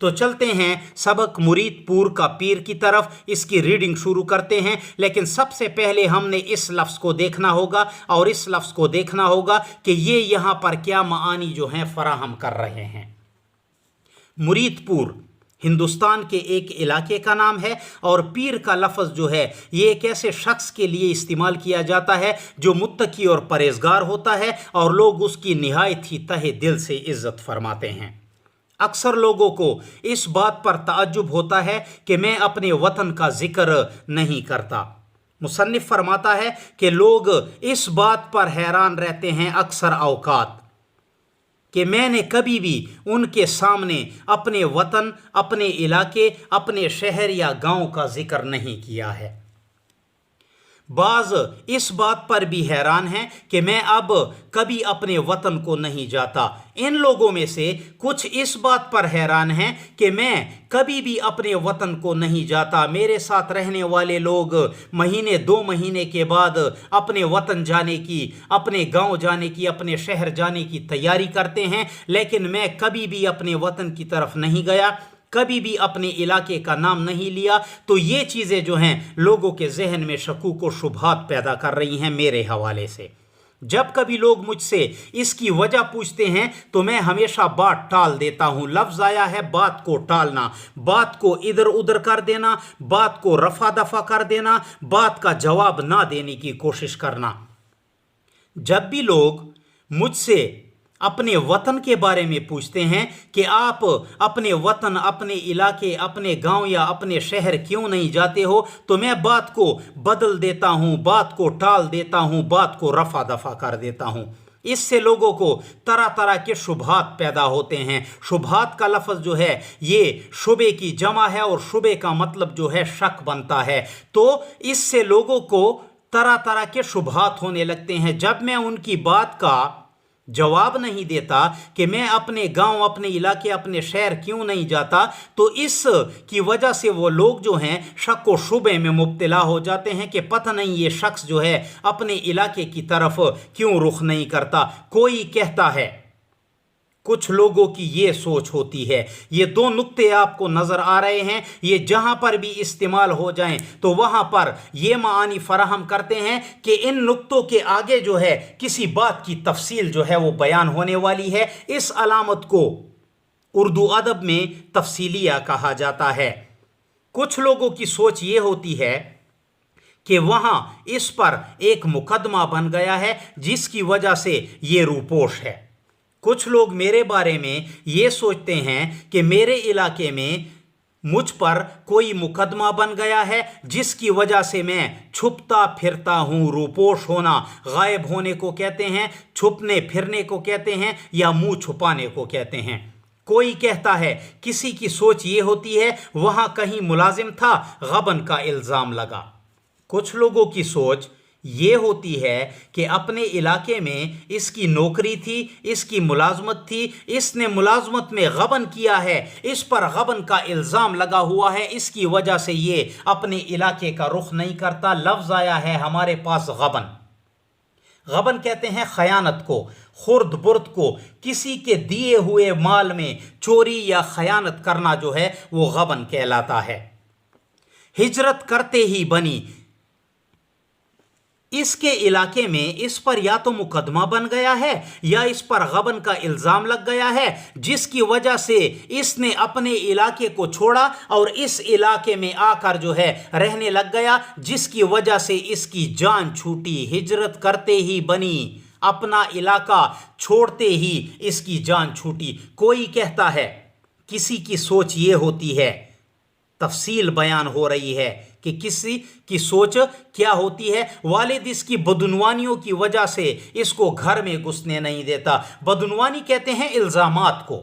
तो चलते हैं सबक मुरीदपुर का पीर की तरफ, इसकी रीडिंग शुरू करते हैं। लेकिन सबसे पहले हमने इस लफ्ज़ को देखना होगा और इस लफ्ज़ को देखना होगा कि ये यहाँ पर क्या मानी जो हैं फराहम कर रहे हैं। मुरीदपुर हिंदुस्तान के एक इलाके का नाम है और पीर का लफ्ज़ जो है ये एक ऐसे शख्स के लिए इस्तेमाल किया जाता है जो मुत्तकी और परहेज़गार होता है और लोग उसकी निहायत ही तहे दिल से इज़्ज़त फरमाते हैं। अक्सर लोगों को इस बात पर ताज्जुब होता है कि मैं अपने वतन का जिक्र नहीं करता। मुसन्निफ़ फरमाता है कि लोग इस बात पर हैरान रहते हैं अक्सर औकात कि मैंने कभी भी उनके सामने अपने वतन, अपने इलाके, अपने शहर या गांव का जिक्र नहीं किया है। बाज़ इस बात पर भी हैरान हैं कि मैं अब कभी अपने वतन को नहीं जाता। इन लोगों में से कुछ इस बात पर हैरान हैं कि मैं कभी भी अपने वतन को नहीं जाता। मेरे साथ रहने वाले लोग महीने 2 महीने के बाद अपने वतन जाने की, अपने गांव जाने की, अपने शहर जाने की तैयारी करते हैं, लेकिन मैं कभी भी अपने वतन की तरफ नहीं गया, कभी भी अपने इलाके का नाम नहीं लिया। तो ये चीज़ें जो हैं लोगों के जहन में शकूक व शुबहात पैदा कर रही हैं मेरे हवाले से। जब कभी लोग मुझसे इसकी वजह पूछते हैं तो मैं हमेशा बात टाल देता हूँ। लफ्ज़ आया है बात को टालना, बात को इधर उधर कर देना, बात को रफा दफा कर देना, बात का जवाब ना देने की कोशिश करना। जब भी लोग मुझसे अपने वतन के बारे में पूछते हैं कि आप अपने वतन, अपने इलाके, अपने गांव या अपने शहर क्यों नहीं जाते हो, तो मैं बात को बदल देता हूं, बात को टाल देता हूं, बात को रफा दफा कर देता हूं। इससे लोगों को तरह तरह के शुबहात पैदा होते हैं। शुबहात का लफ्ज़ जो है ये शुबे की जमा है और शुबे का मतलब जो है शक बनता है। तो इससे लोगों को तरह तरह के शुबहात होने लगते हैं। जब मैं उनकी बात का जवाब नहीं देता कि मैं अपने गांव, अपने इलाके, अपने शहर क्यों नहीं जाता, तो इस की वजह से वो लोग जो हैं शक व शुबे में मुब्तला हो जाते हैं कि पता नहीं ये शख्स जो है अपने इलाके की तरफ क्यों रुख नहीं करता। कोई कहता है, कुछ लोगों की ये सोच होती है। ये 2 नुक्ते आपको नज़र आ रहे हैं, ये जहाँ पर भी इस्तेमाल हो जाएं तो वहाँ पर ये मानी फराहम करते हैं कि इन नुक्तों के आगे जो है किसी बात की तफसील जो है वो बयान होने वाली है। इस अलामत को उर्दू अदब में तफसीलिया कहा जाता है। कुछ लोगों की सोच ये होती है कि वहाँ इस पर एक मुकदमा बन गया है जिसकी वजह से ये रूपोश है। कुछ लोग मेरे बारे में ये सोचते हैं कि मेरे इलाके में मुझ पर कोई मुकदमा बन गया है जिसकी वजह से मैं छुपता फिरता हूँ। रूपोश होना गायब होने को कहते हैं, छुपने फिरने को कहते हैं या मुंह छुपाने को कहते हैं। कोई कहता है, किसी की सोच ये होती है वहाँ कहीं मुलाजिम था, गबन का इल्ज़ाम लगा। कुछ लोगों की सोच ये होती है कि अपने इलाके में इसकी नौकरी थी, इसकी मुलाजमत थी, इसने मुलाजमत में गबन किया है, इस पर गबन का इल्ज़ाम लगा हुआ है, इसकी वजह से ये अपने इलाके का रुख नहीं करता। लफ्ज़ आया है हमारे पास गबन। गबन कहते हैं खयानत को, खुर्द बुर्द को, किसी के दिए हुए माल में चोरी या खयानत करना जो है वो गबन कहलाता है। हिजरत करते ही बनी इसके इलाके में इस पर या तो मुकदमा बन गया है या इस पर गबन का इल्ज़ाम लग गया है, जिसकी वजह से इसने अपने इलाके को छोड़ा और इस इलाके में आकर जो है रहने लग गया, जिसकी वजह से इसकी जान छूटी। हिजरत करते ही बनी, अपना इलाका छोड़ते ही इसकी जान छूटी। कोई कहता है, किसी की सोच ये होती है, तफसील बयान हो रही है कि किसी की सोच क्या होती है। वालिद इसकी बदुनवानियों की वजह से इसको घर में घुसने नहीं देता। बदुनवानी कहते हैं इल्ज़ामात को।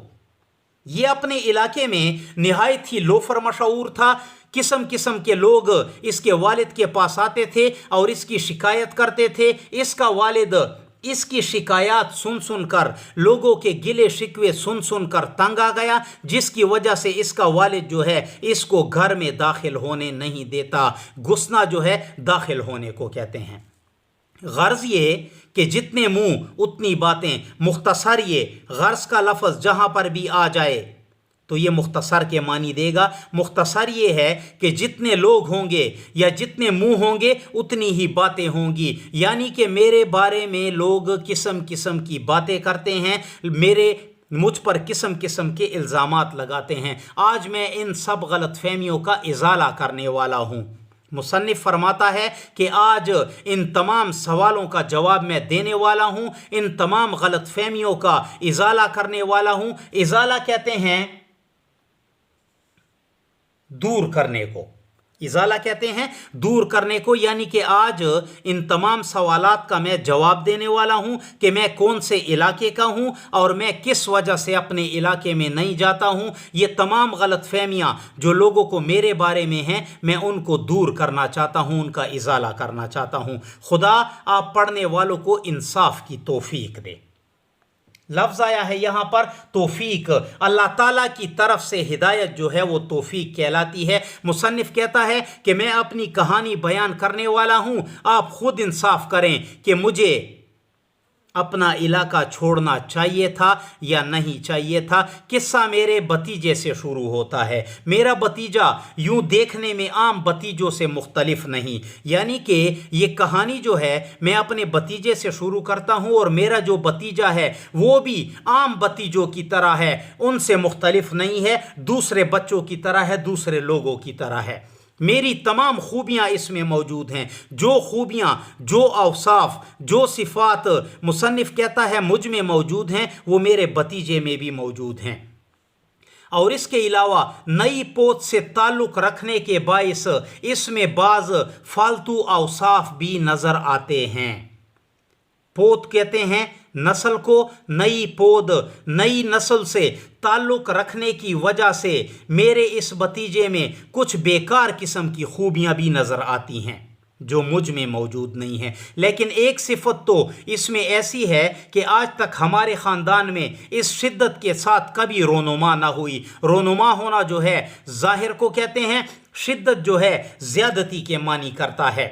ये अपने इलाके में निहायत ही लोफर मशहूर था। किस्म किस्म के लोग इसके वालिद के पास आते थे और इसकी शिकायत करते थे। इसका वालिद इसकी शिकायत सुन सुनकर, लोगों के गिले शिकवे सुन सुनकर तंग आ गया, जिसकी वजह से इसका वालिद जो है इसको घर में दाखिल होने नहीं देता। घुसना जो है दाखिल होने को कहते हैं। गर्ज ये कि जितने मुंह उतनी बातें, मुख्तसर ये गर्ज का लफ्ज़ जहाँ पर भी आ जाए تو یہ مختصر کے معنی دے گا۔ مختصر یہ ہے کہ جتنے لوگ ہوں گے یا جتنے منہ ہوں گے اتنی ہی باتیں ہوں گی، یعنی کہ میرے بارے میں لوگ قسم قسم کی باتیں کرتے ہیں، مجھ پر قسم قسم کے الزامات لگاتے ہیں۔ آج میں ان سب غلط فہمیوں کا ازالہ کرنے والا ہوں۔ مصنف فرماتا ہے کہ آج ان تمام سوالوں کا جواب میں دینے والا ہوں، ان تمام غلط فہمیوں کا ازالہ کرنے والا ہوں۔ ازالہ کہتے ہیں دور کرنے کو، ازالہ کہتے ہیں دور کرنے کو، یعنی کہ آج ان تمام سوالات کا میں جواب دینے والا ہوں کہ میں کون سے علاقے کا ہوں اور میں کس وجہ سے اپنے علاقے میں نہیں جاتا ہوں۔ یہ تمام غلط فہمیاں جو لوگوں کو میرے بارے میں ہیں، میں ان کو دور کرنا چاہتا ہوں، ان کا ازالہ کرنا چاہتا ہوں۔ خدا آپ پڑھنے والوں کو انصاف کی توفیق دے۔ لفظ آیا ہے یہاں پر توفیق، اللہ تعالیٰ کی طرف سے ہدایت جو ہے وہ توفیق کہلاتی ہے۔ مصنف کہتا ہے کہ میں اپنی کہانی بیان کرنے والا ہوں، آپ خود انصاف کریں کہ مجھے اپنا علاقہ چھوڑنا چاہیے تھا یا نہیں چاہیے تھا۔ قصہ میرے بھتیجے سے شروع ہوتا ہے۔ میرا بھتیجا یوں دیکھنے میں عام بھتیجوں سے مختلف نہیں، یعنی کہ یہ کہانی جو ہے میں اپنے بھتیجے سے شروع کرتا ہوں، اور میرا جو بھتیجا ہے وہ بھی عام بھتیجوں کی طرح ہے، ان سے مختلف نہیں ہے، دوسرے بچوں کی طرح ہے، دوسرے لوگوں کی طرح ہے۔ میری تمام خوبیاں اس میں موجود ہیں، جو خوبیاں، جو اوصاف، جو صفات مصنف کہتا ہے مجھ میں موجود ہیں، وہ میرے بھتیجے میں بھی موجود ہیں۔ اور اس کے علاوہ نئی پوت سے تعلق رکھنے کے باعث اس میں بعض فالتو اوصاف بھی نظر آتے ہیں۔ پوت کہتے ہیں نسل کو، نئی پود، نئی نسل سے تعلق رکھنے کی وجہ سے میرے اس بھتیجے میں کچھ بیکار قسم کی خوبیاں بھی نظر آتی ہیں جو مجھ میں موجود نہیں ہیں۔ لیکن ایک صفت تو اس میں ایسی ہے کہ آج تک ہمارے خاندان میں اس شدت کے ساتھ کبھی رونما نہ ہوئی۔ رونما ہونا جو ہے ظاہر کو کہتے ہیں، شدت جو ہے زیادتی کے معنی کرتا ہے۔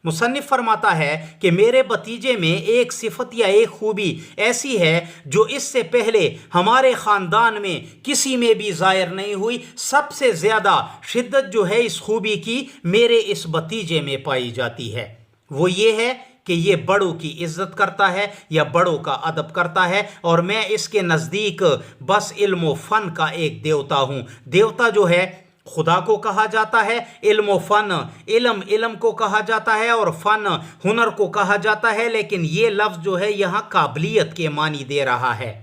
مصنف فرماتا ہے کہ میرے بھتیجے میں ایک صفت یا ایک خوبی ایسی ہے جو اس سے پہلے ہمارے خاندان میں کسی میں بھی ظاہر نہیں ہوئی۔ سب سے زیادہ شدت جو ہے اس خوبی کی میرے اس بھتیجے میں پائی جاتی ہے، وہ یہ ہے کہ یہ بڑوں کی عزت کرتا ہے یا بڑوں کا ادب کرتا ہے، اور میں اس کے نزدیک بس علم و فن کا ایک دیوتا ہوں۔ دیوتا جو ہے خدا کو کہا جاتا ہے، علم و فن، علم کو کہا جاتا ہے اور فن ہنر کو کہا جاتا ہے، لیکن یہ لفظ جو ہے یہاں قابلیت کے معنی دے رہا ہے۔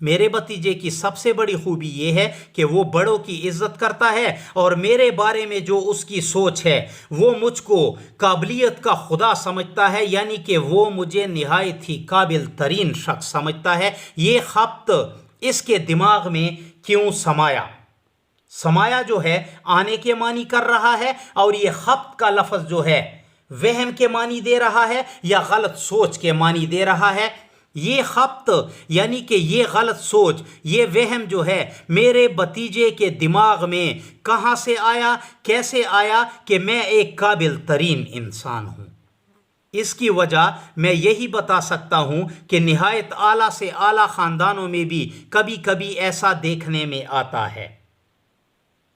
میرے بھتیجے کی سب سے بڑی خوبی یہ ہے کہ وہ بڑوں کی عزت کرتا ہے، اور میرے بارے میں جو اس کی سوچ ہے وہ مجھ کو قابلیت کا خدا سمجھتا ہے، یعنی کہ وہ مجھے نہایت ہی قابل ترین شخص سمجھتا ہے۔ یہ خبط اس کے دماغ میں کیوں سمایا؟ سمایا جو ہے آنے کے معنی کر رہا ہے، اور یہ خبط کا لفظ جو ہے وہم کے معنی دے رہا ہے یا غلط سوچ کے معنی دے رہا ہے۔ یہ خبط یعنی کہ یہ غلط سوچ، یہ وہم جو ہے میرے بھتیجے کے دماغ میں کہاں سے آیا، کیسے آیا کہ میں ایک قابل ترین انسان ہوں۔ اس کی وجہ میں یہی بتا سکتا ہوں کہ نہایت اعلیٰ سے اعلیٰ خاندانوں میں بھی کبھی کبھی ایسا دیکھنے میں آتا ہے۔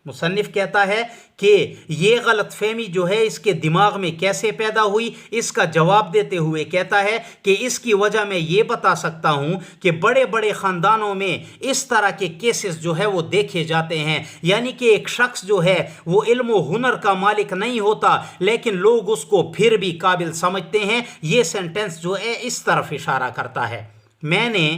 مصنف کہتا ہے کہ یہ غلط فہمی جو ہے اس کے دماغ میں کیسے پیدا ہوئی، اس کا جواب دیتے ہوئے کہتا ہے کہ اس کی وجہ میں یہ بتا سکتا ہوں کہ بڑے بڑے خاندانوں میں اس طرح کے کیسز جو ہے وہ دیکھے جاتے ہیں، یعنی کہ ایک شخص جو ہے وہ علم و ہنر کا مالک نہیں ہوتا لیکن لوگ اس کو پھر بھی قابل سمجھتے ہیں۔ یہ سینٹنس جو ہے اس طرف اشارہ کرتا ہے۔ میں نے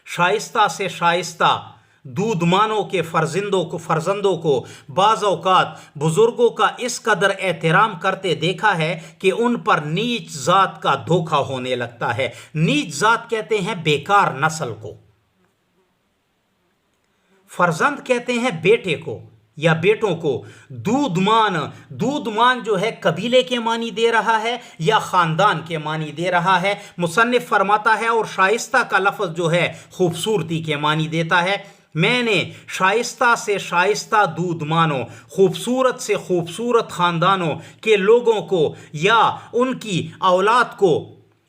شائستہ سے شائستہ دودھ مانوں کے فرزندوں کو بعض اوقات بزرگوں کا اس قدر احترام کرتے دیکھا ہے کہ ان پر نیچ ذات کا دھوکہ ہونے لگتا ہے۔ نیچ ذات کہتے ہیں بیکار نسل کو، فرزند کہتے ہیں بیٹے کو یا بیٹوں کو۔ دودھ مان جو ہے قبیلے کے معنی دے رہا ہے یا خاندان کے معنی دے رہا ہے۔ مصنف فرماتا ہے اور شائستہ کا لفظ جو ہے خوبصورتی کے معنی دیتا ہے۔ میں نے شائستہ سے شائستہ دودھ مانوں، خوبصورت سے خوبصورت خاندانوں کے لوگوں کو یا ان کی اولاد کو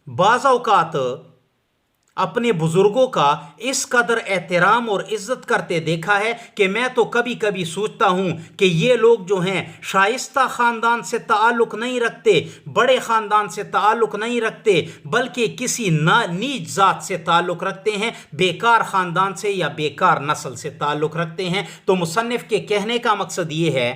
بعض اوقات अपने बुजुर्गों का इस कदर एहतराम और इज्जत करते देखा है कि मैं तो कभी कभी सोचता हूँ कि ये लोग जो हैं शाइस्ता ख़ानदान से ताल्लुक़ नहीं रखते, बड़े ख़ानदान से ताल्लुक़ नहीं रखते, बल्कि किसी नीच ज़ात से ताल्लुक़ रखते हैं, बेकार ख़ानदान से या बेकार नस्ल से ताल्लुक़ रखते हैं। तो मुसन्निफ़ के कहने का मकसद ये है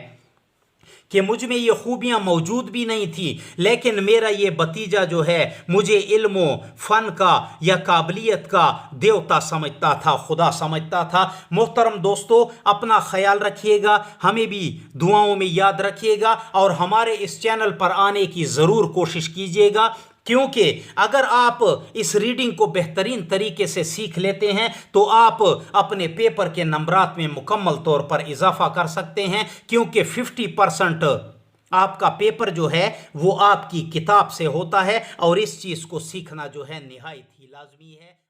कि मुझ में ये खूबियाँ मौजूद भी नहीं थी, लेकिन मेरा ये भतीजा जो है मुझे इल्म फ़न का या काबिलियत का देवता समझता था, खुदा समझता था। मोहतरम दोस्तों, अपना ख्याल रखिएगा, हमें भी दुआओं में याद रखिएगा और हमारे इस चैनल पर आने की ज़रूर कोशिश कीजिएगा, क्योंकि अगर आप इस रीडिंग को बेहतरीन तरीके से सीख लेते हैं तो आप अपने पेपर के नंबरात में मुकम्मल तौर पर इजाफा कर सकते हैं, क्योंकि 50% आपका पेपर जो है वो आपकी किताब से होता है और इस चीज़ को सीखना जो है निहायत ही लाजमी है।